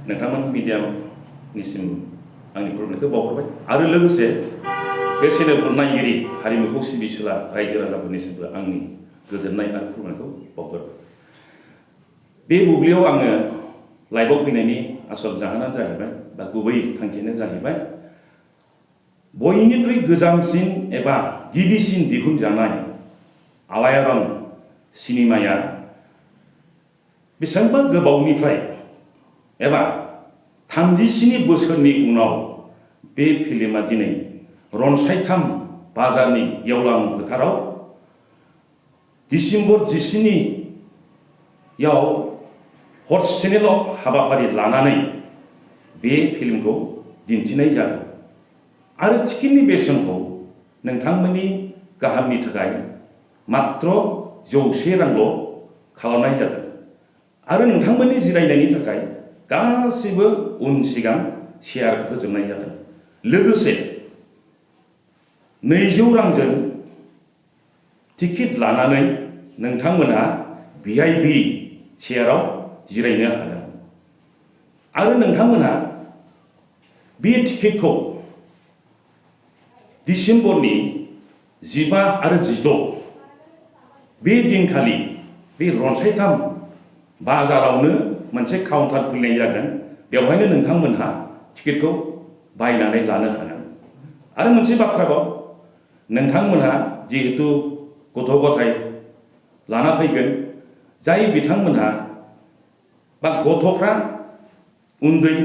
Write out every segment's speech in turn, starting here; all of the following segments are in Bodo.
नोंथांमोन मिडियानिसिम आंनि खुलुमनायखौ बावहरबाय आरो लोगोसे बे चेनेलखौ नायगिरि हारिमुखौ सिबिसुला रायजो राजाफोरनिसिमबो आंनि गोजोननाय आरो खुलुमनायखौ बावहरबाय। बे बुब्लियाव आङो लाइभआव फैनायनि आसल जाहोनानो जाहैबाय बा गुबै थांखियानो जाहैबाय बयनिख्रुइ गोजामसिन एबा गिबिसिन दिहुनजानाय आलायारन सिनेमाया बेसेबांबा गोबावनिफ्राय एबा 37 बोसोरनि उनाव बे फिल्मा दिनै रनसायथाम बाजारनि गेवलां फोथाराव डिसेम्बर 17 आव हरसेनिल' हाबाफारि लानानै बे फिल्मखौ दिन्थिनाय जादों आरो टिकेटनि बेसेनखौ नोंथांमोननि गाहामनि थाखाय मात्र 100 रांल' खालामनाय जादों आरो नोंथांमोननि जिरायनायनि थाखाय गासिबो उन सिगां चेयार होजोबनाय जादों। लोगोसे 200 रांजों टिकेट लानानै नोंथांमोनहा VIP चेयाराव जिरायनो हागोन आरो नोंथांमोनहा बे टिकेटखौ डिसेम्बरनि 15 आरो 16 बे दिनखालि बे रनसायथाम बाजारावनो मोनसे काउन्टार खुलिनाय जागोन। बेवहायनो नोंथांमोनहा टिकेटखौ बायनानै लानो हागोन आरो मोनसे बाथ्राबाव नोंथांमोनहा जिहेतु गथ' गथाय लाना फैगोन जाय बिथांमोनहा बा गथ'फ्रा उन्दै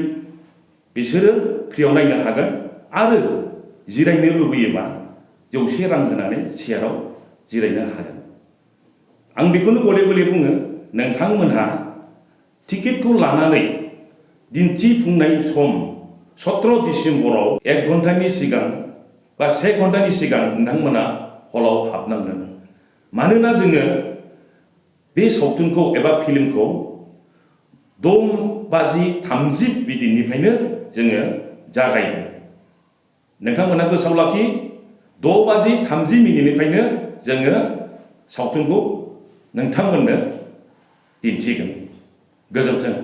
बिसोरो फ्रियाव नायनो हागोन आरो जिरायनो लुबैयोबा 100 रां होनानै चेयाराव जिरायनो हागोन। आं बेखौनो गले गले बुङो नोंथांमोनहा टिकेटखौ लानानै दिन्थिफुंनाय सम 17 डिसेम्बराव 1 घन्टानि सिगां बा 1 घन्टानि सिगां नोंथांमोना हलाव हाबनांगोन। मानोना जोङो बे सावथुनखौ एबा फिल्मखौ 6:30 बिदिनिफ्रायनो जोङो जागायगोन। नोंथांमोना गोसोआव लाखि 6:30 जोङो सावथुनखौ नोंथांमोननो दिन्थिगोन। गोजोन्थों।